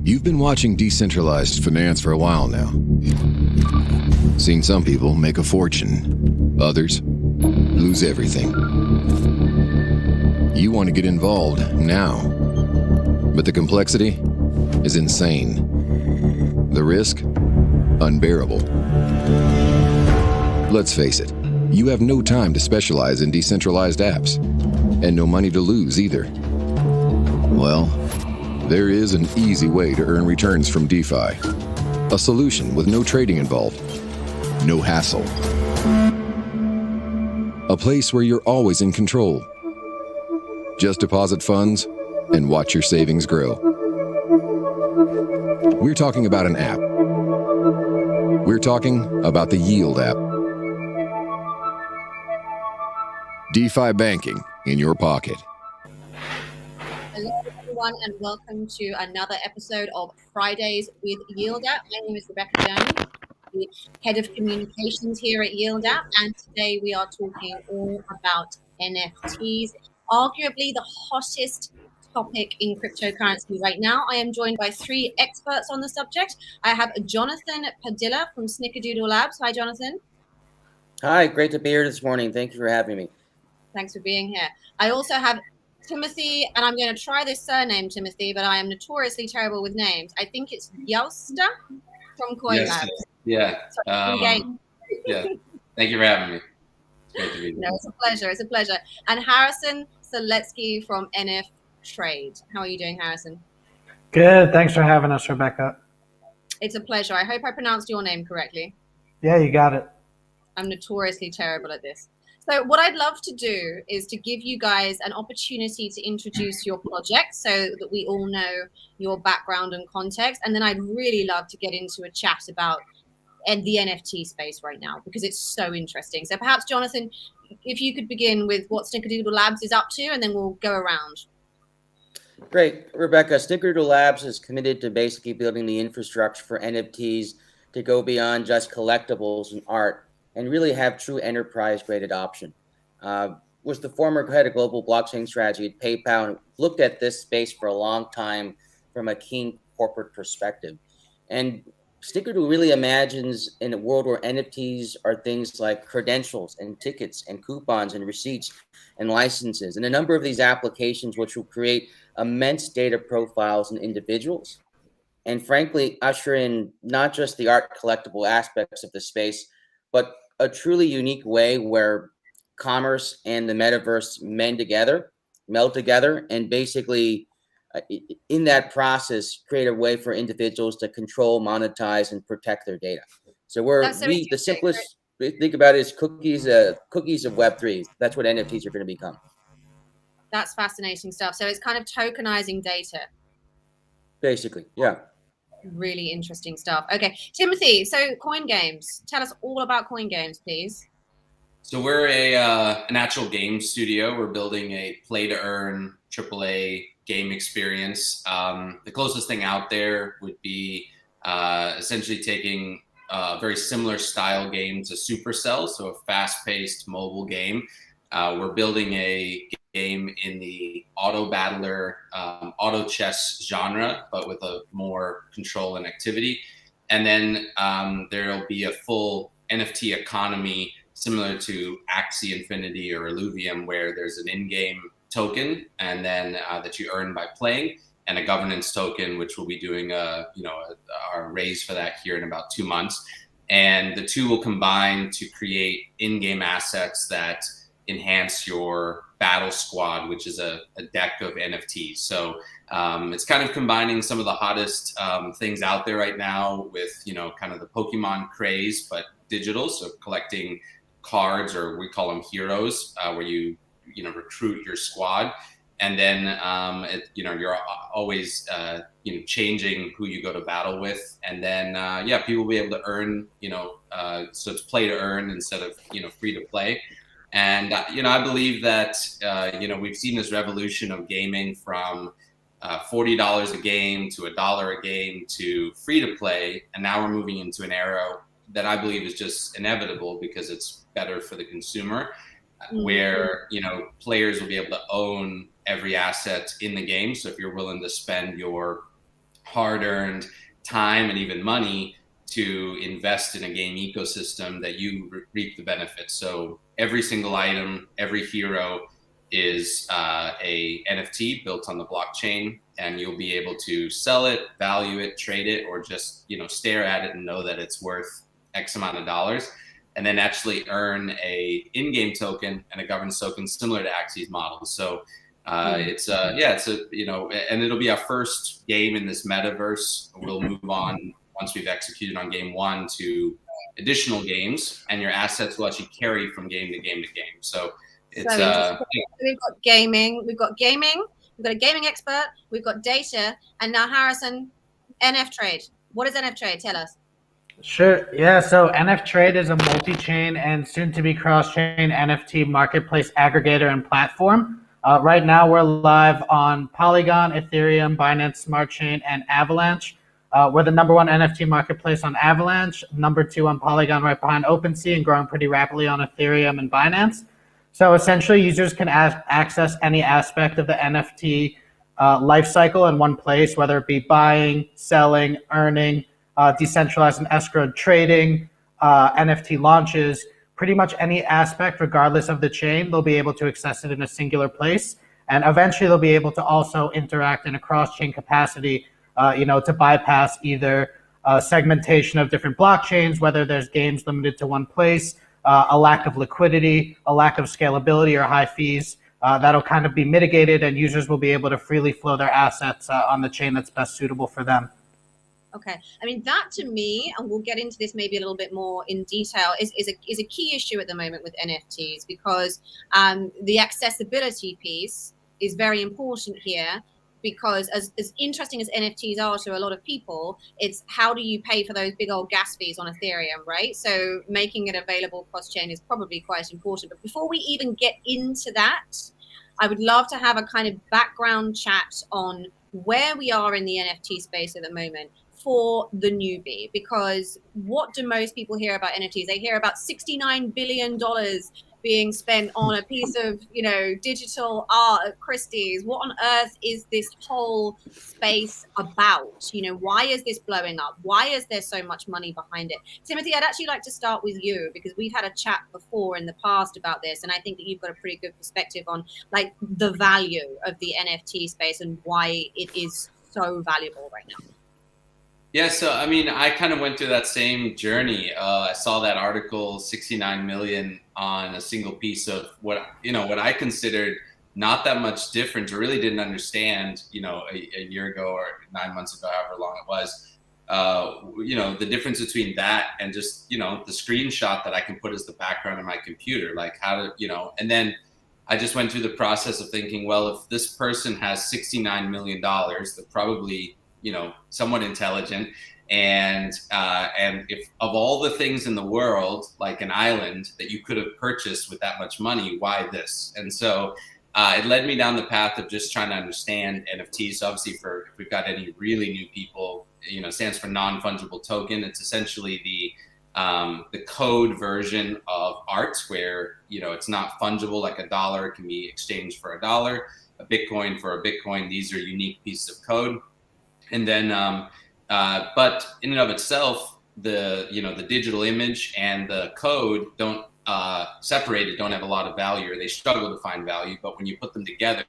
You've been watching decentralized finance for a while now. Seen some people make a fortune, others lose everything. You want to get involved now, but the complexity is insane. The risk, unbearable. Let's face it, you have no time to specialize in decentralized apps, and no money to lose either. Well, there is an easy way to earn returns from DeFi. A solution with no trading involved, no hassle. A place where you're always in control. Just deposit funds and watch your savings grow. We're talking about an app. We're talking about the Yield app. DeFi banking in your pocket. Hello everyone and welcome to another episode of Fridays with Yield App. My name is Rebecca Jones, the head of communications here at Yield App, and today we are talking all about NFTs, arguably the hottest topic in cryptocurrency right now. I am joined by three experts on the subject. I have Jonathan Padilla from Snickerdoodle Labs. Hi, Jonathan. Hi, great to be here this morning. Thank you for having me. Thanks for being here. I also have Timothy, and I'm going to try this surname, Timothy, but I am notoriously terrible with names. I think it's Jooste from KoinGames. Yes. Yeah. Yeah. Thank you for having me. It's great to be here. No, it's a pleasure. It's a pleasure. And Harrison Seletsky from NFTrade. How are you doing, Harrison? Good. Thanks for having us, Rebecca. It's a pleasure. I hope I pronounced your name correctly. Yeah, you got it. I'm notoriously terrible at this. So what I'd love to do is to give you guys an opportunity to introduce your project so that we all know your background and context. And then I'd really love to get into a chat about the NFT space right now, because it's so interesting. So perhaps, Jonathan, if you could begin with what Snickerdoodle Labs is up to, and then we'll go around. Great. Rebecca, Snickerdoodle Labs is committed to basically building the infrastructure for NFTs to go beyond just collectibles and art, and really have true enterprise-grade adoption. Was the former head of global blockchain strategy at PayPal and looked at this space for a long time from a keen corporate perspective. And Snickerdoodle really imagines in a world where NFTs are things like credentials and tickets and coupons and receipts and licenses, and a number of these applications which will create immense data profiles in individuals, and frankly, usher in not just the art collectible aspects of the space, but a truly unique way where commerce and the metaverse meld together, and basically in that process, create a way for individuals to control, monetize, and protect their data. So the simplest think about it is cookies of Web3. That's what NFTs are going to become. That's fascinating stuff. So it's kind of tokenizing data. Basically, yeah. Really interesting stuff. Okay, Timothy, so KoinGames. Tell us all about KoinGames, please. So we're an actual game studio. We're building a play-to-earn AAA game experience. The closest thing out there would be essentially taking a very similar style game to Supercell, so a fast-paced mobile game. We're building a game in the auto battler, auto chess genre, but with a more control and activity. And then there'll be a full NFT economy similar to Axie Infinity or Illuvium, where there's an in-game token and then that you earn by playing, and a governance token, which we'll be doing our raise for that here in about 2 months. And the two will combine to create in-game assets that enhance your battle squad, which is a deck of NFTs. So it's kind of combining some of the hottest things out there right now with, kind of the Pokemon craze, but digital. So collecting cards, or we call them heroes, where you recruit your squad. And then, you're always, changing who you go to battle with. And then, people will be able to earn, so it's play to earn instead of, free to play. And, I believe that, we've seen this revolution of gaming from $40 a game to $1 a game to free to play. And now we're moving into an era that I believe is just inevitable because it's better for the consumer, where, players will be able to own every asset in the game. So if you're willing to spend your hard-earned time and even money to invest in a game ecosystem that you reap the benefits. So every single item, every hero is a NFT built on the blockchain, and you'll be able to sell it, value it, trade it, or just stare at it and know that it's worth X amount of dollars, and then actually earn a in-game token and a governance token similar to Axie's model. So it's a and it'll be our first game in this metaverse. We'll move on once we've executed on game one to additional games, and your assets will actually carry from game to game to game. So it's we've got gaming, we've got a gaming expert, we've got data, and now Harrison, NFTrade. What is NFTrade? Tell us. Sure. Yeah. So NFTrade is a multi-chain and soon-to-be cross-chain NFT marketplace aggregator and platform. Right now, we're live on Polygon, Ethereum, Binance Smart Chain, and Avalanche. We're the #1 NFT marketplace on Avalanche, #2 on Polygon, right behind OpenSea, and growing pretty rapidly on Ethereum and Binance. So essentially, users can access any aspect of the NFT lifecycle in one place, whether it be buying, selling, earning, decentralized and escrowed trading, NFT launches, pretty much any aspect, regardless of the chain, they'll be able to access it in a singular place. And eventually they'll be able to also interact in a cross-chain capacity, to bypass either segmentation of different blockchains, whether there's games limited to one place, a lack of liquidity, a lack of scalability, or high fees. That'll kind of be mitigated, and users will be able to freely flow their assets on the chain that's best suitable for them. Okay, I mean, that to me, and we'll get into this maybe a little bit more in detail, is a key issue at the moment with NFTs, because the accessibility piece is very important here, because as interesting as NFTs are to a lot of people, it's how do you pay for those big old gas fees on Ethereum, right? So making it available cross-chain is probably quite important. But before we even get into that, I would love to have a kind of background chat on where we are in the NFT space at the moment for the newbie, because what do most people hear about NFTs? They hear about $69 billion being spent on a piece of, digital art at Christie's. What on earth is this whole space about? Why is this blowing up? Why is there so much money behind it? Timothy, I'd actually like to start with you, because we've had a chat before in the past about this, and I think that you've got a pretty good perspective on like the value of the NFT space and why it is so valuable right now. Yeah, so I mean, I kind of went through that same journey. I saw that article, 69 million on a single piece of what I considered not that much different, or really didn't understand, a year ago or 9 months ago, however long it was. The difference between that and just, the screenshot that I can put as the background of my computer, like how to, and then I just went through the process of thinking, well, if this person has $69 million, they're probably somewhat intelligent, and if of all the things in the world, like an island that you could have purchased with that much money, why this? And so it led me down the path of just trying to understand NFTs. So obviously, if we've got any really new people, it stands for non-fungible token. It's essentially the code version of art, where it's not fungible like a dollar. It can be exchanged for a dollar, a Bitcoin for a Bitcoin. These are unique pieces of code. And then, but in and of itself, the digital image and the code don't separated, don't have a lot of value, or they struggle to find value. But when you put them together,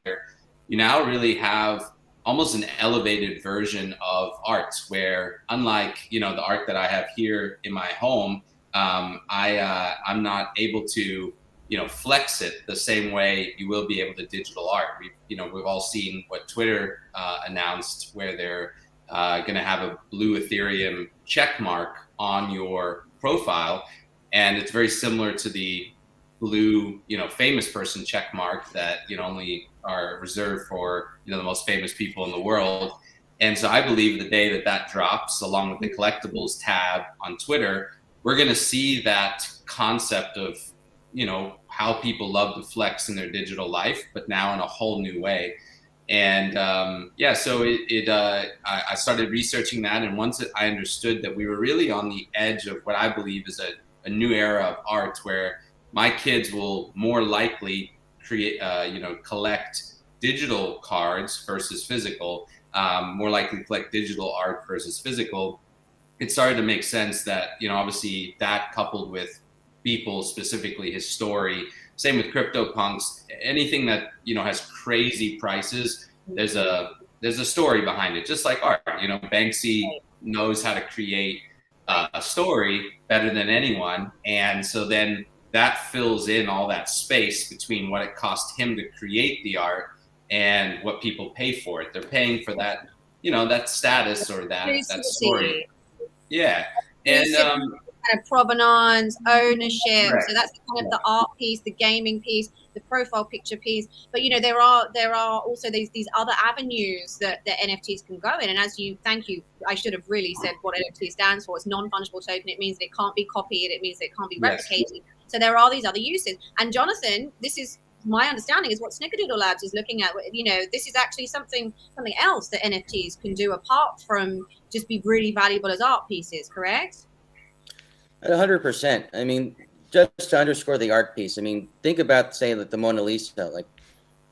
you now really have almost an elevated version of art, where unlike the art that I have here in my home, I'm not able to flex it the same way you will be able to digital art. We've all seen what Twitter announced, where they're going to have a blue Ethereum check mark on your profile, and it's very similar to the blue famous person check mark that only are reserved for the most famous people in the world. And so I believe the day that drops, along with the collectibles tab on Twitter, we're going to see that concept of how people love to flex in their digital life, but now in a whole new way. And so I started researching that, and once I understood that we were really on the edge of what I believe is a new era of art, where my kids will more likely collect digital cards versus physical. more likely to collect digital art versus physical, it started to make sense that, obviously that coupled with Beeple, specifically his story, same with CryptoPunks, anything that, has crazy prices, there's a story behind it, just like art. Banksy knows how to create a story better than anyone. And so then that fills in all that space between what it cost him to create the art and what people pay for it. They're paying for that, that status or that story. Yeah. And kind of provenance, ownership. Right. So that's kind of the art piece, the gaming piece, the profile picture piece. But there are also these other avenues that NFTs can go in. And thank you, I should have really said what NFT stands for. It's non-fungible token. It means that it can't be copied. It means that it can't be replicated. Yes. So there are these other uses. And Jonathan, this is my understanding is what Snickerdoodle Labs is looking at. This is actually something else that NFTs can do apart from just be really valuable as art pieces, correct? 100%. I mean, just to underscore the art piece, I mean, think about, say, like the Mona Lisa. Like,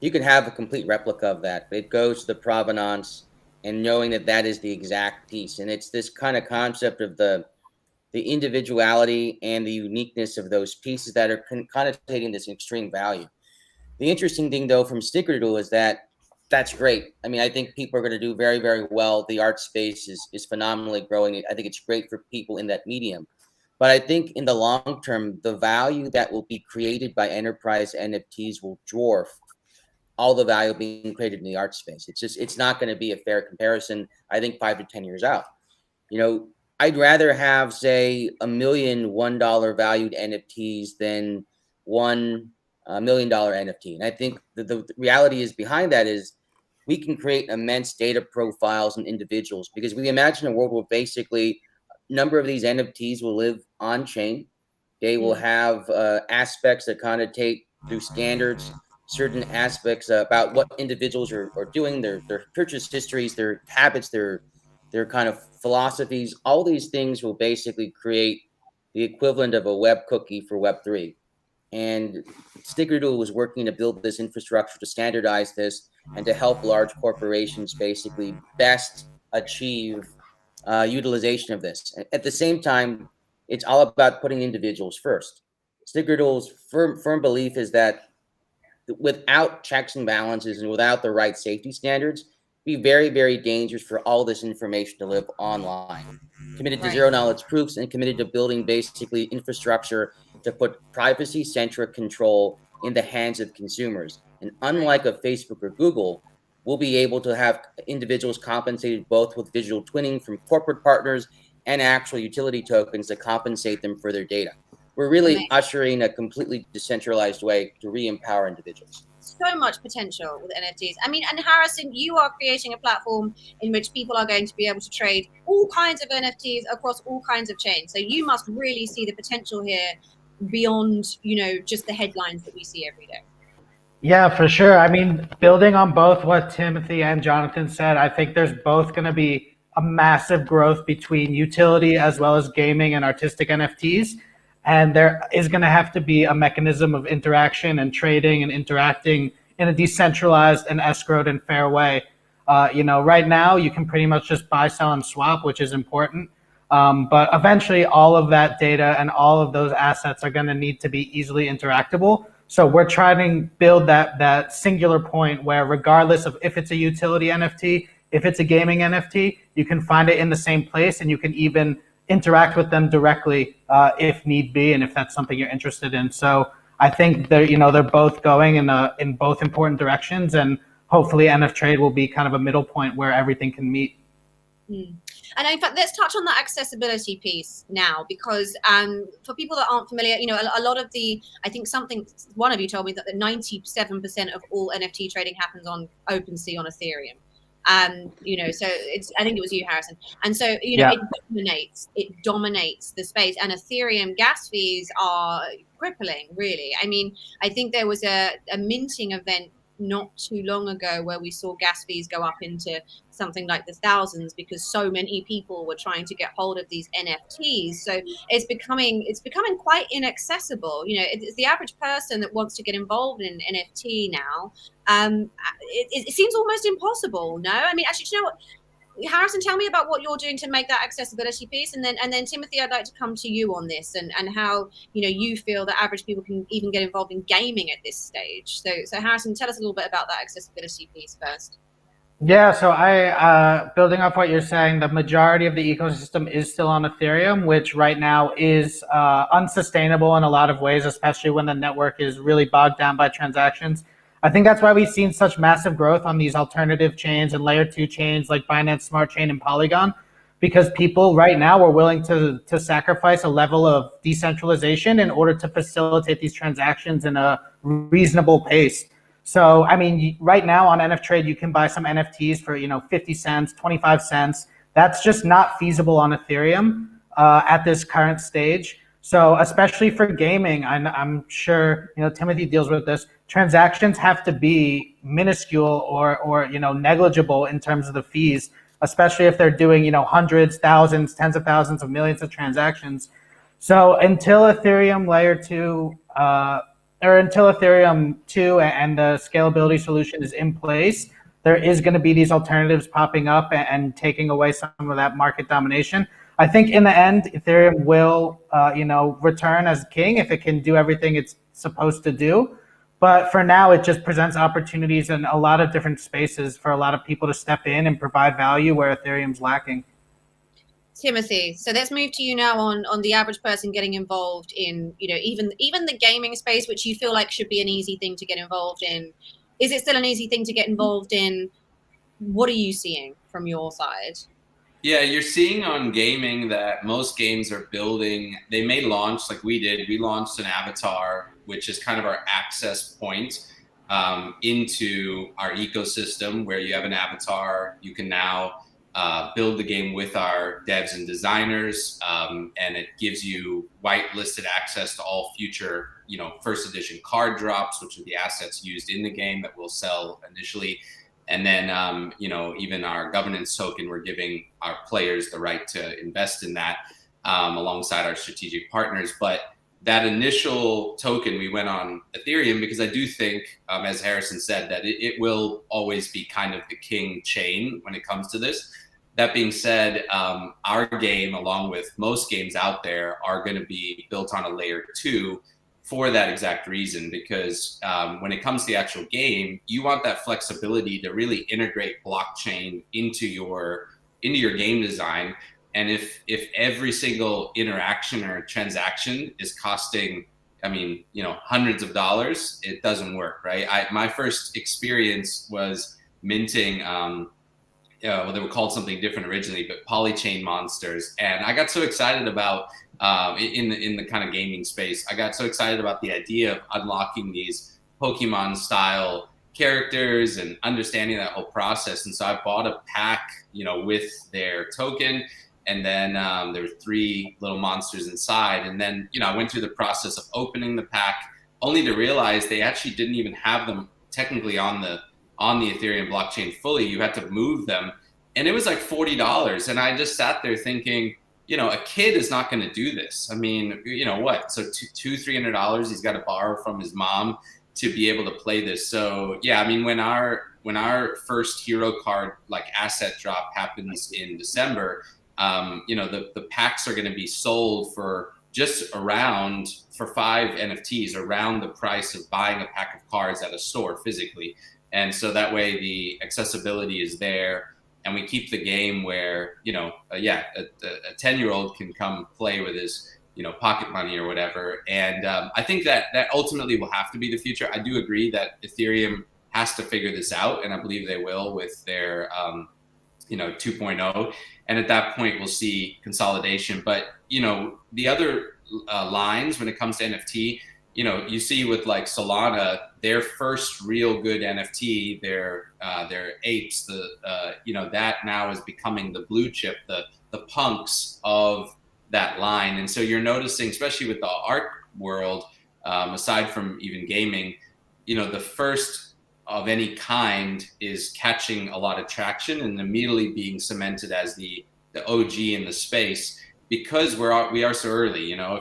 you can have a complete replica of that, but it goes to the provenance and knowing that that is the exact piece. And it's this kind of concept of the individuality and the uniqueness of those pieces that are connotating this extreme value. The interesting thing, though, from Snickerdoodle is that that's great. I mean, I think people are going to do very, very well. The art space is phenomenally growing. I think it's great for people in that medium. But I think in the long term, the value that will be created by enterprise NFTs will dwarf all the value being created in the art space. It's not going to be a fair comparison, I think, 5 to 10 years out. I'd rather have, say, $1 million $1 valued NFTs than $1 million NFT. And I think the reality is behind that is we can create immense data profiles and individuals, because we imagine a world where basically a number of these NFTs will live on chain. They will have aspects that connotate through standards, certain aspects about what individuals are doing, their purchase histories, their habits, their kind of philosophies. All these things will basically create the equivalent of a web cookie for Web3. And Snickerdoodle was working to build this infrastructure to standardize this and to help large corporations basically best achieve utilization of this. At the same time, it's all about putting individuals first. Snickerdoodle's firm belief is that without checks and balances and without the right safety standards, it'd be very, very dangerous for all this information to live online. Committed to zero knowledge proofs and committed to building basically infrastructure to put privacy-centric control in the hands of consumers. And unlike a Facebook or Google, we'll be able to have individuals compensated both with digital twinning from corporate partners and actual utility tokens that compensate them for their data. We're really ushering a completely decentralized way to re-empower individuals. So much potential with NFTs. I mean, and Harrison, you are creating a platform in which people are going to be able to trade all kinds of NFTs across all kinds of chains. So you must really see the potential here beyond, just the headlines that we see every day. Yeah, for sure. I mean, building on both what Timothy and Jonathan said, I think there's both going to be a massive growth between utility as well as gaming and artistic NFTs. And there is going to have to be a mechanism of interaction and trading and interacting in a decentralized and escrowed and fair way. Right now you can pretty much just buy, sell, and swap, which is important. But eventually all of that data and all of those assets are going to need to be easily interactable. So we're trying to build that singular point where regardless of if it's a utility NFT, if it's a gaming NFT, you can find it in the same place and you can even interact with them directly if need be, and if that's something you're interested in. So I think they're both going in both important directions, and hopefully NFTrade will be kind of a middle point where everything can meet. And in fact, let's touch on that accessibility piece now, because for people that aren't familiar, a lot of I think one of you told me that 97% of all NFT trading happens on OpenSea on Ethereum. So I think it was you, Harrison. And so, it dominates the space, and Ethereum gas fees are crippling, really. I mean, I think there was a minting event not too long ago where we saw gas fees go up into something like the thousands because so many people were trying to get hold of these NFTs. So it's becoming quite inaccessible. It's the average person that wants to get involved in NFT now. It seems almost impossible. No, I mean, actually, you know what? Harrison, tell me about what you're doing to make that accessibility piece, and then Timothy, I'd like to come to you on this and how you feel that average people can even get involved in gaming at this stage. So Harrison, tell us a little bit about that accessibility piece first. Yeah, so building off what you're saying, the majority of the ecosystem is still on Ethereum, which right now is unsustainable in a lot of ways, especially when the network is really bogged down by transactions. I think that's why we've seen such massive growth on these alternative chains and layer 2 chains like Binance Smart Chain and Polygon, because people right now are willing to sacrifice a level of decentralization in order to facilitate these transactions in a reasonable pace. So, I mean, right now on NFTrade, you can buy some NFTs for 50 cents, 25 cents. That's just not feasible on Ethereum at this current stage. So, especially for gaming, I'm sure Timothy deals with this. Transactions have to be minuscule or negligible in terms of the fees, especially if they're doing hundreds, thousands, tens of thousands of millions of transactions. So until Ethereum layer 2 or until Ethereum 2 and the scalability solution is in place, there is going to be these alternatives popping up and taking away some of that market domination. I think in the end, Ethereum will return as king if it can do everything it's supposed to do. But for now, it just presents opportunities in a lot of different spaces for a lot of people to step in and provide value where Ethereum's lacking. Timothy, so let's move to you now on the average person getting involved in, even the gaming space, which you feel like should be an easy thing to get involved in. Is it still an easy thing to get involved in? What are you seeing from your side? Yeah, you're seeing on gaming that most games are building, they may launch like we did. We launched an avatar, which is kind of our access point into our ecosystem, where you have an avatar. You can now build the game with our devs and designers, and it gives you whitelisted access to all future, first edition card drops, which are the assets used in the game that we'll sell initially. And then, even our governance token, we're giving our players the right to invest in that alongside our strategic partners. But that initial token, we went on Ethereum because I do think, as Harrison said, that it will always be kind of the king chain when it comes to this. That being said, our game, along with most games out there, are going to be built on a layer 2 for that exact reason, because when it comes to the actual game, you want that flexibility to really integrate blockchain into your game design. And if every single interaction or transaction is costing, hundreds of dollars, it doesn't work, right? My first experience was minting, they were called something different originally, but polychain monsters. And I got so excited about, in the kind of gaming space, I got so excited about the idea of unlocking these Pokemon style characters and understanding that whole process. And so I bought a pack, with their token. And then there were 3 little monsters inside. And then, I went through the process of opening the pack, only to realize they actually didn't even have them technically on the Ethereum blockchain fully. You had to move them. And it was like $40. And I just sat there thinking, a kid is not going to do this. I mean, what? So $200-$300 he's got to borrow from his mom to be able to play this. So yeah, I mean, when our first hero card like asset drop happens in December, the packs are going to be sold for just for 5 NFTs around the price of buying a pack of cards at a store physically. And so that way the accessibility is there, and we keep the game where, a 10-year-old can come play with his, pocket money or whatever. And I think that ultimately will have to be the future. I do agree that Ethereum has to figure this out, and I believe they will with their, 2.0. And at that point, we'll see consolidation. But, the other lines when it comes to NFT, you see with like Solana, their first real good NFT, their apes, that now is becoming the blue chip, the punks of that line. And so you're noticing, especially with the art world, aside from even gaming, the first of any kind is catching a lot of traction and immediately being cemented as the OG in the space, because we are so early. You know,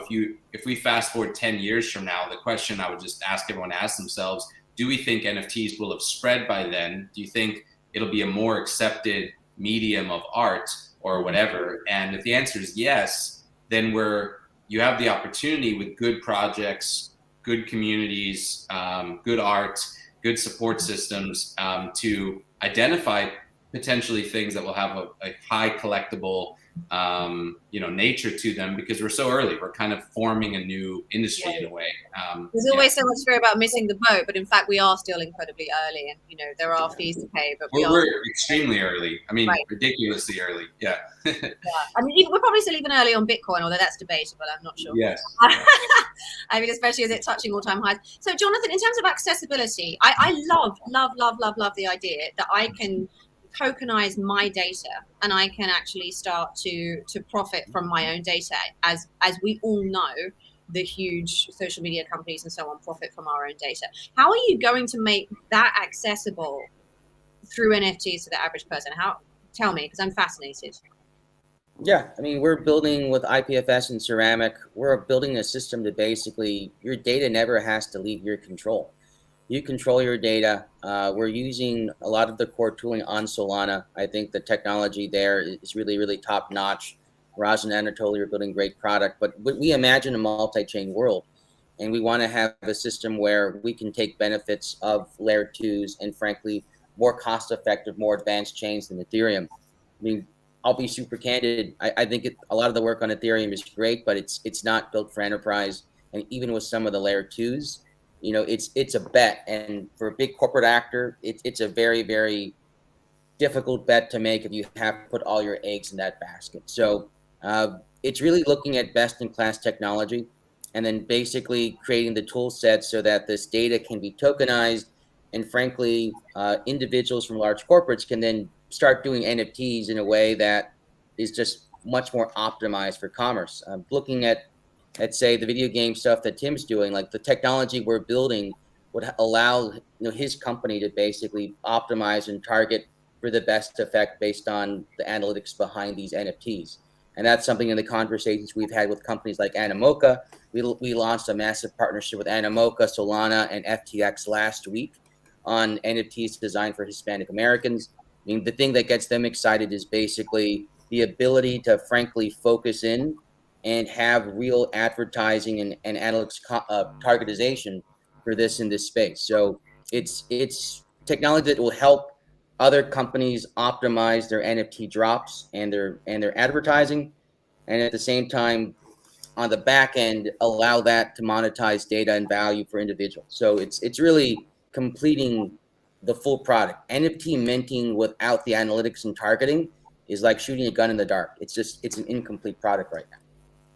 if we fast forward 10 years from now, the question I would just ask everyone to ask themselves: do we think NFTs will have spread by then? Do you think it'll be a more accepted medium of art or whatever? And if the answer is yes, then you have the opportunity with good projects, good communities, good art, good support systems, to identify potentially things that will have a high collectible nature to them, because we're so early. We're kind of forming a new industry in a way. There's always so much fear about missing the boat, but in fact we are still incredibly early, and there are fees to pay, but we're extremely early. I mean, ridiculously early. Yeah. Yeah. I mean, we're probably still even early on Bitcoin, although that's debatable. I'm not sure. Yes. I mean, especially as it's touching all-time highs. So, Jonathan, in terms of accessibility, I love the idea that I can tokenize my data and I can actually start to profit from my own data, as we all know the huge social media companies and so on profit from our own data. How are you going to make that accessible through NFTs to the average person? Tell me, because I'm fascinated. Yeah, I mean, we're building with IPFS and Ceramic, we're building a system that basically your data never has to leave your control. You control your data. We're using a lot of the core tooling on Solana. I think the technology there is really, really top notch. Raz and Anatoly are building great product, but we imagine a multi-chain world, and we want to have a system where we can take benefits of layer 2s and frankly, more cost-effective, more advanced chains than Ethereum. I mean, I'll be super candid. I think a lot of the work on Ethereum is great, but it's not built for enterprise. And even with some of the layer 2s, it's a bet. And for a big corporate actor, it's a very, very difficult bet to make if you have to put all your eggs in that basket. So it's really looking at best-in-class technology and then basically creating the tool set so that this data can be tokenized. And frankly, individuals from large corporates can then start doing NFTs in a way that is just much more optimized for commerce. Looking at, let's say, the video game stuff that Tim's doing, like the technology we're building would allow his company to basically optimize and target for the best effect based on the analytics behind these NFTs. And that's something in the conversations we've had with companies like Animoca. We launched a massive partnership with Animoca, Solana, and FTX last week on NFTs designed for Hispanic Americans. I mean, the thing that gets them excited is basically the ability to frankly focus in and have real advertising and analytics targetization for this in this space. So it's technology that will help other companies optimize their NFT drops and their advertising, and at the same time, on the back end, allow that to monetize data and value for individuals. So it's really completing the full product. NFT minting without the analytics and targeting is like shooting a gun in the dark. It's an incomplete product right now.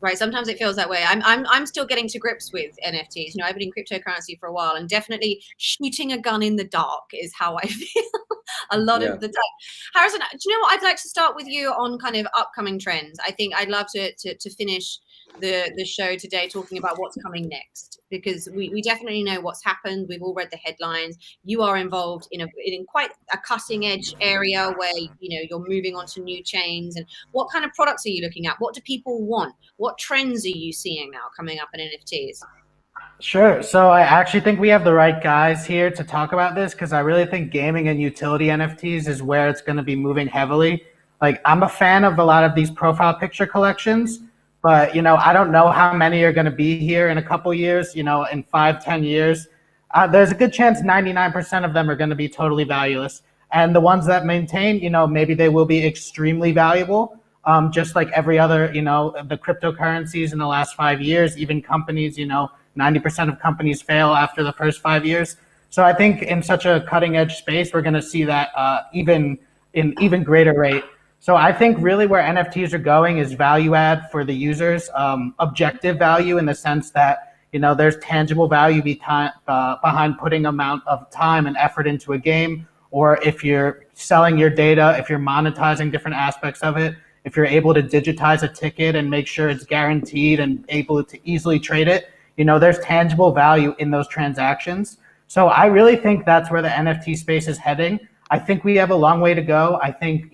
Right. Sometimes it feels that way. I'm still getting to grips with NFTs. I've been in cryptocurrency for a while, and definitely shooting a gun in the dark is how I feel a lot of the time. Harrison, do you know what? I'd like to start with you on kind of upcoming trends. I think I'd love to finish the show today talking about what's coming next, because we definitely know what's happened. We've all read the headlines. You are involved in quite a cutting edge area where you're moving on to new chains. And what kind of products are you looking at? What do people want? What trends are you seeing now coming up in NFTs? Sure. So I actually think we have the right guys here to talk about this, because I really think gaming and utility NFTs is where it's going to be moving heavily. Like, I'm a fan of a lot of these profile picture collections, but I don't know how many are going to be here in a couple years. In 5-10 years, there's a good chance 99% of them are going to be totally valueless, and the ones that maintain, maybe they will be extremely valuable. Just like every other, the cryptocurrencies in the last 5 years, even companies, 90% of companies fail after the first 5 years. So I think in such a cutting edge space, we're going to see that even greater rate. So I think really where NFTs are going is value add for the users, objective value in the sense that, there's tangible value behind putting amount of time and effort into a game, or if you're selling your data, if you're monetizing different aspects of it, if you're able to digitize a ticket and make sure it's guaranteed and able to easily trade it, there's tangible value in those transactions. So I really think that's where the NFT space is heading. I think we have a long way to go. I think,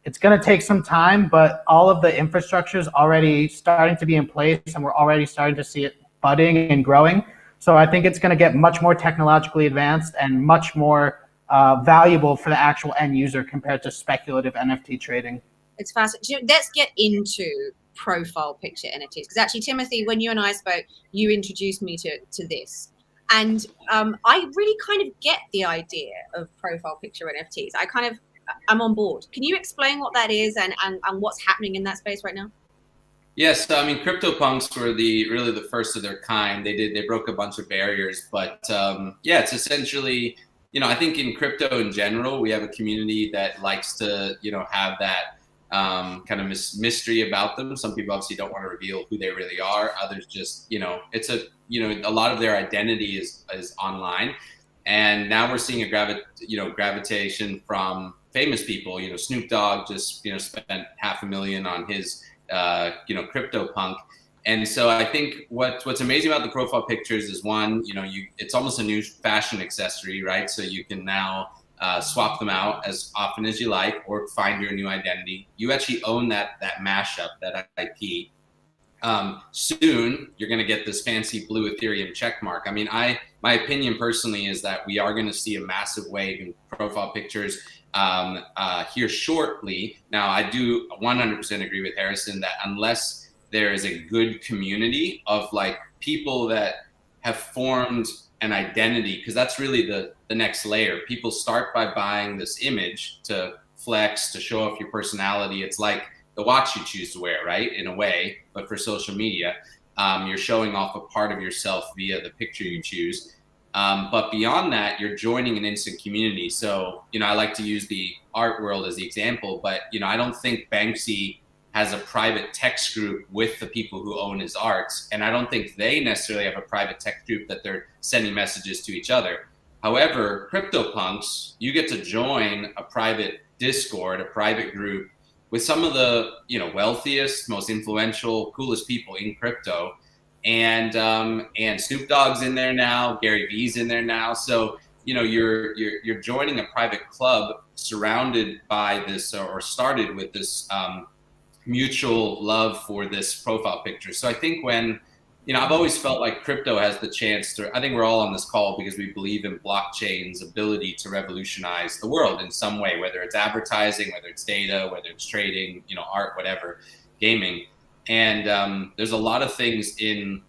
it's going to take some time, but all of the infrastructure is already starting to be in place, and we're already starting to see it budding and growing. So I think it's going to get much more technologically advanced and much more valuable for the actual end user compared to speculative NFT trading. It's fascinating. Let's get into profile picture NFTs, because actually, Timothy, when you and I spoke, you introduced me to this. And I really kind of get the idea of profile picture NFTs. I'm on board. Can you explain what that is and what's happening in that space right now? Yes, I mean, CryptoPunks were really the first of their kind. They broke a bunch of barriers, but it's essentially, I think in crypto in general, we have a community that likes to, have that kind of mystery about them. Some people obviously don't want to reveal who they really are. Others just, it's a lot of their identity is online. And now we're seeing a gravitation from famous people. Snoop Dogg just, spent $500,000 on his, CryptoPunk. And so I think what's amazing about the profile pictures is one, it's almost a new fashion accessory, right? So you can now swap them out as often as you like, or find your new identity. You actually own that mashup, that IP. Soon you're going to get this fancy blue Ethereum check mark. I mean, my opinion personally is that we are going to see a massive wave in profile pictures here shortly. Now, I do 100% agree with Harrison that unless there is a good community of like people that have formed an identity, because that's really the next layer. People start by buying this image to flex, to show off your personality. It's like the watch you choose to wear, right? In a way, but for social media, you're showing off a part of yourself via the picture you choose. But beyond that, you're joining an instant community. So, I like to use the art world as the example, but, I don't think Banksy has a private text group with the people who own his arts. And I don't think they necessarily have a private text group that they're sending messages to each other. However, CryptoPunks, you get to join a private Discord, a private group with some of the, wealthiest, most influential, coolest people in crypto. And Snoop Dogg's in there now, Gary Vee's in there now. So, you're joining a private club surrounded by this, or started with this mutual love for this profile picture. So I think when, I've always felt like crypto has the chance to, I think we're all on this call because we believe in blockchain's ability to revolutionize the world in some way, whether it's advertising, whether it's data, whether it's trading, art, whatever, gaming. And there's a lot of things in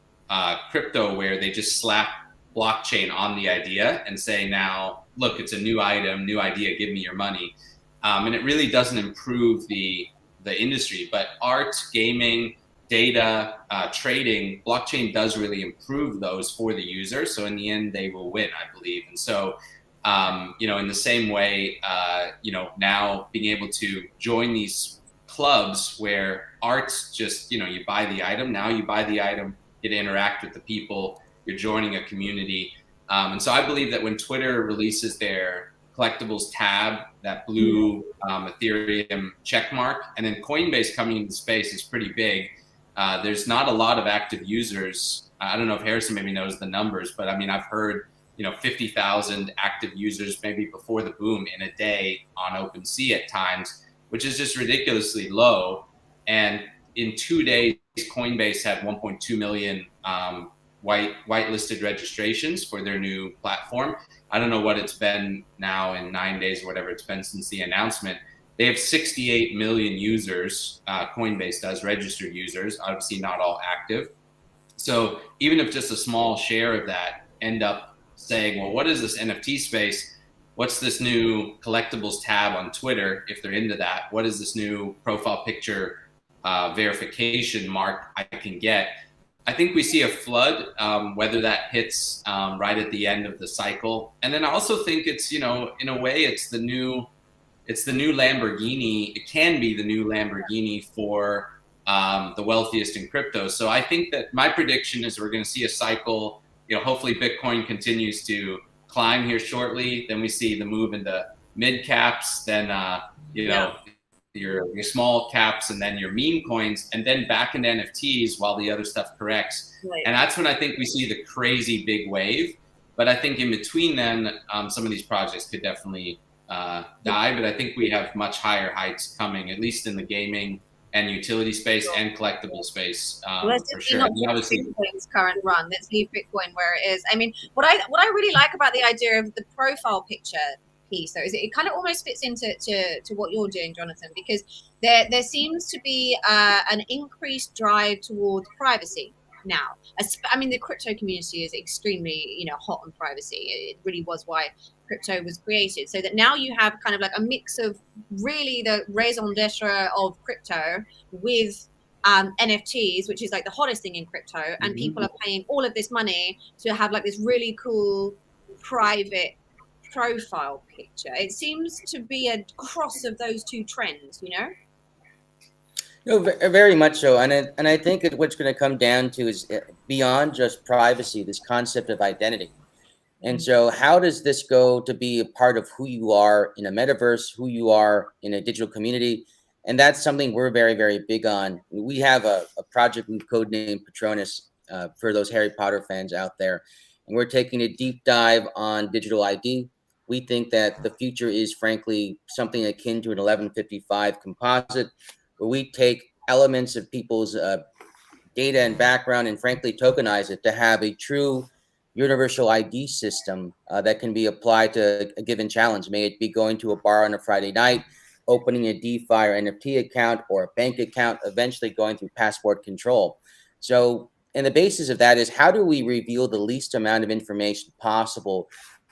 crypto where they just slap blockchain on the idea and say, now, look, it's a new item, new idea, give me your money. And it really doesn't improve the industry. But art, gaming, data, trading, blockchain does really improve those for the user. So in the end, they will win, I believe. And so, in the same way, now being able to join these clubs where art's just, you buy the item, now you buy the item, you get to interact with the people, you're joining a community. And so I believe that when Twitter releases their collectibles tab, that blue Ethereum check mark, and then Coinbase coming into the space is pretty big. There's not a lot of active users. I don't know if Harrison maybe knows the numbers, but I mean, I've heard, 50,000 active users maybe before the boom in a day on OpenSea at times, which is just ridiculously low. And in 2 days, Coinbase had 1.2 million whitelisted registrations for their new platform. I don't know what it's been now in 9 days or whatever it's been since the announcement. They have 68 million users, Coinbase does, registered users, obviously not all active. So even if just a small share of that end up saying, well, what is this NFT space? What's this new collectibles tab on Twitter, if they're into that? What is this new profile picture verification mark I can get? I think we see a flood, whether that hits right at the end of the cycle. And then I also think it's, in a way, it's the new Lamborghini. It can be the new Lamborghini for the wealthiest in crypto. So I think that my prediction is we're going to see a cycle. Hopefully Bitcoin continues to climb here shortly. Then we see the move into mid caps. Then your small caps, and then your meme coins, and then back into NFTs while the other stuff corrects. Right. And that's when I think we see the crazy big wave. But I think in between then, some of these projects could definitely die. But I think we have much higher heights coming, at least in the gaming and utility space and collectible space, Let's for definitely sure. not I mean, obviously, Bitcoin's current run. Let's leave Bitcoin where it is. I mean, what I really like about the idea of the profile picture piece, though, is it kind of almost fits into to what you're doing, Jonathan, because there seems to be an increased drive towards privacy now. I mean, the crypto community is extremely, hot on privacy. It really was why crypto was created. So that now you have kind of like a mix of really the raison d'etre of crypto with NFTs, which is like the hottest thing in crypto, and people are paying all of this money to have like this really cool private profile picture. It seems to be a cross of those two trends, No, very much so, and I think what's going to come down to is beyond just privacy, this concept of identity. And so, how does this go to be a part of who you are in a metaverse, who you are in a digital community? And that's something we're very, very big on. We have a project we've codenamed Patronus for those Harry Potter fans out there, and we're taking a deep dive on digital ID. We think that the future is, frankly, something akin to an 1155 composite, where we take elements of people's data and background and frankly tokenize it to have a true universal ID system that can be applied to a given challenge. May it be going to a bar on a Friday night, opening a DeFi or NFT account or a bank account, eventually going through passport control. So, and the basis of that is how do we reveal the least amount of information possible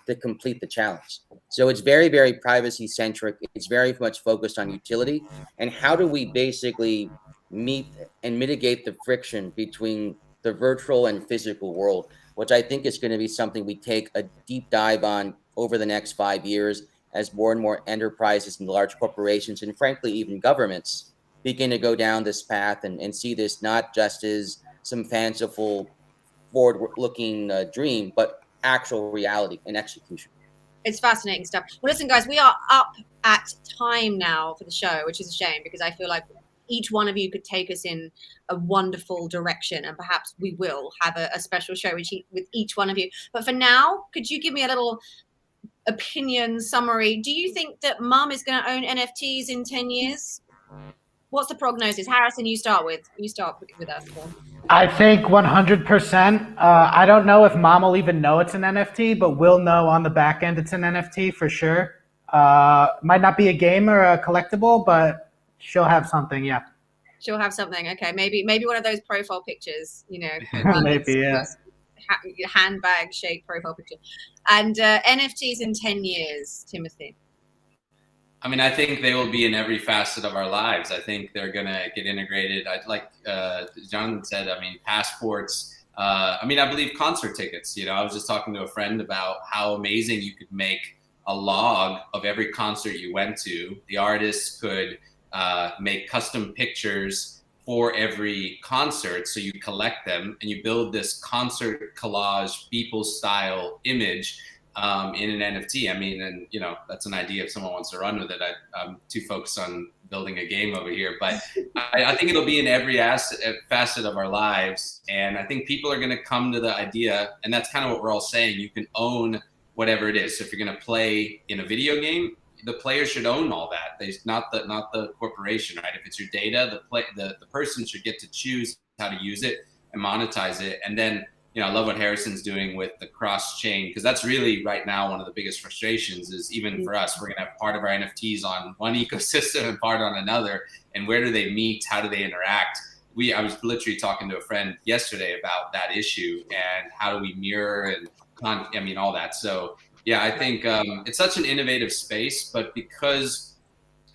to complete the challenge? So it's very, very privacy centric. It's very much focused on utility. And how do we basically meet and mitigate the friction between the virtual and physical world, which I think is going to be something we take a deep dive on over the next 5 years as more and more enterprises and large corporations and frankly even governments begin to go down this path and see this not just as some fanciful forward-looking dream, but actual reality and execution. It's fascinating stuff. Well, listen, guys, we are up at time now for the show, which is a shame because I feel like each one of you could take us in a wonderful direction, and perhaps we will have a special show with each one of you. But for now, could you give me a little opinion summary? Do you think that Mum is going to own NFTs in 10 years? What's the prognosis? Harrison, you start with us. I think 100%. I don't know if Mom will even know it's an NFT, but we'll know on the back end it's an NFT for sure. Might not be a game or a collectible, but she'll have something, yeah. She'll have something. Okay, maybe one of those profile pictures, Maybe, yeah. Handbag shaped profile picture. And NFTs in 10 years, Timothy. I mean, I think they will be in every facet of our lives. I think they're going to get integrated. Like Jonathan said, I mean, passports. I believe concert tickets. I was just talking to a friend about how amazing you could make a log of every concert you went to. The artists could make custom pictures for every concert. So you collect them and you build this concert collage, Beeple style image in an NFT. I mean, and that's an idea if someone wants to run with it. I'm too focused on building a game over here, but I think it'll be in every facet of our lives. And I think people are going to come to the idea, and that's kind of what we're all saying. You can own whatever it is. So if you're going to play in a video game, the player should own all that. Not the corporation, right? If it's your data, the person should get to choose how to use it and monetize it. And then, I love what Harrison's doing with the cross-chain, because that's really right now one of the biggest frustrations is even for us, we're going to have part of our NFTs on one ecosystem and part on another. And where do they meet? How do they interact? I was literally talking to a friend yesterday about that issue and how do we mirror and all that. So yeah, I think it's such an innovative space, but because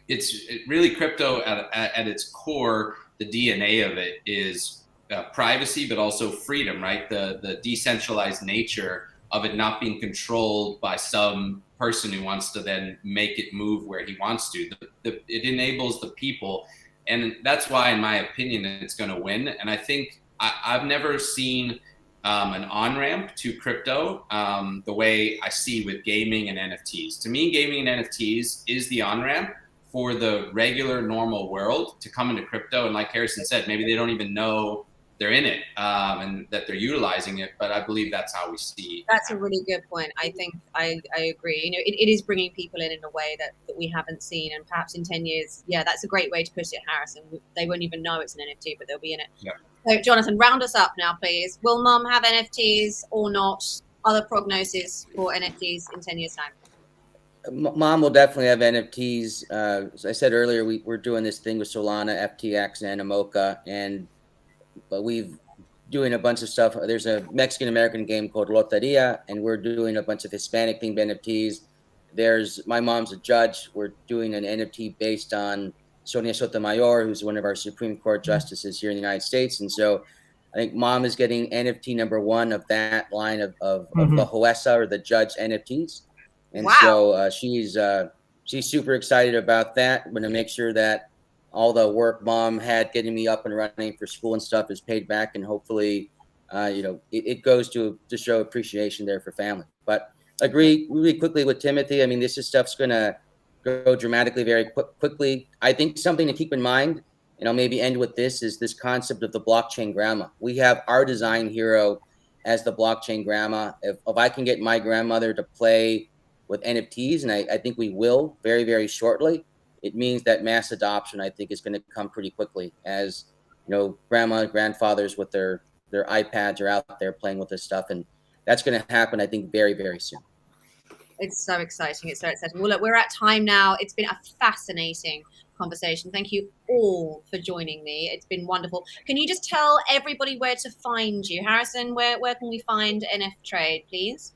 it's really crypto at its core, the DNA of it is privacy, but also freedom, right? The decentralized nature of it not being controlled by some person who wants to then make it move where he wants to. It enables the people. And that's why, in my opinion, it's going to win. And I think I've never seen an on-ramp to crypto the way I see with gaming and NFTs. To me, gaming and NFTs is the on-ramp for the regular, normal world to come into crypto. And like Harrison said, maybe they don't even know they're in it and that they're utilizing it. But I believe that's how we see. That's a really good point. I think I agree. You know, it is bringing people in a way that we haven't seen, and perhaps in 10 years, yeah, that's a great way to put it, Harrison. They won't even know it's an NFT, but they'll be in it. Yeah. So, Jonathan, round us up now, please. Will Mum have NFTs or not? Other prognosis for NFTs in 10 years' time? Mom will definitely have NFTs. As I said earlier, we're doing this thing with Solana, FTX, and Animoca, but we've doing a bunch of stuff. There's a Mexican-American game called Loteria, and we're doing a bunch of Hispanic-themed NFTs. My mom's a judge. We're doing an NFT based on Sonia Sotomayor, who's one of our Supreme Court justices here in the United States. And so I think Mom is getting NFT number one of that line of the Jueza or the judge NFTs. And so she's super excited about that. I'm going to make sure that all the work Mom had getting me up and running for school and stuff is paid back. And hopefully, it goes to show appreciation there for family. But agree really quickly with Timothy. I mean, this is stuff's going to go dramatically very quickly. I think something to keep in mind, and I'll maybe end with this, is this concept of the blockchain grandma. We have our design hero as the blockchain grandma. If I can get my grandmother to play with NFTs, and I think we will very, very shortly, it means that mass adoption, I think, is going to come pretty quickly as, grandma, grandfathers with their iPads are out there playing with this stuff. And that's going to happen, I think, very, very soon. It's so exciting. It's so exciting. Well, look, we're at time now. It's been a fascinating conversation. Thank you all for joining me. It's been wonderful. Can you just tell everybody where to find you? Harrison, where can we find NFTrade, please?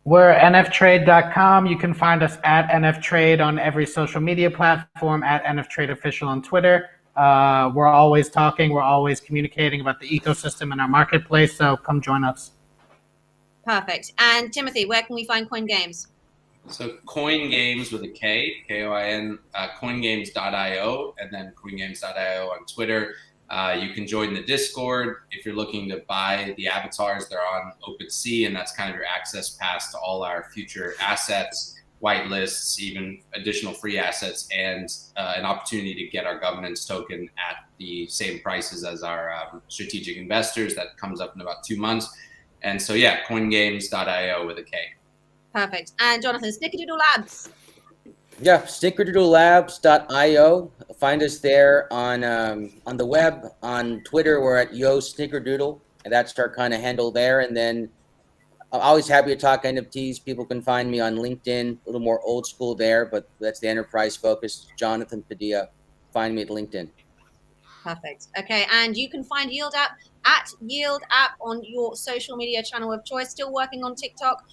We're NFTrade.com. You can find us at NFTrade on every social media platform, at NFTrade Official on Twitter. We're always talking. We're always communicating about the ecosystem in our marketplace. So come join us. Perfect. And Timothy, where can we find KoinGames? So KoinGames with a K, K-O-I-N, KoinGames.io, and then KoinGames.io on Twitter. You can join the Discord. If you're looking to buy the avatars, they're on OpenSea, and that's kind of your access pass to all our future assets, whitelists, even additional free assets, and an opportunity to get our governance token at the same prices as our strategic investors. That comes up in about 2 months. And so, yeah, KoinGames.io with a K. Perfect. And Jonathan, Snickerdoodle Labs. Yeah, Snickerdoodlelabs.io. Find us there on the web. On Twitter, we're at Snickerdoodle, and that's our kind of handle there. And then I'm always happy to talk NFTs. People can find me on LinkedIn, a little more old school there, but that's the enterprise focus. Jonathan Padilla. Find me at LinkedIn. Perfect. Okay, and you can find Yield App at Yield App on your social media channel of choice. Still working on TikTok.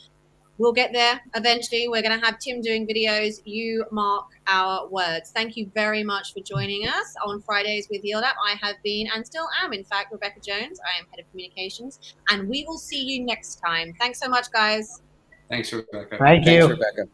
We'll get there eventually. We're going to have Tim doing videos. You mark our words. Thank you very much for joining us on Fridays with Yield App. I have been, and still am, in fact, Rebecca Jones. I am Head of Communications, and we will see you next time. Thanks so much, guys. Thanks, Rebecca. Thank you. Thanks, Rebecca.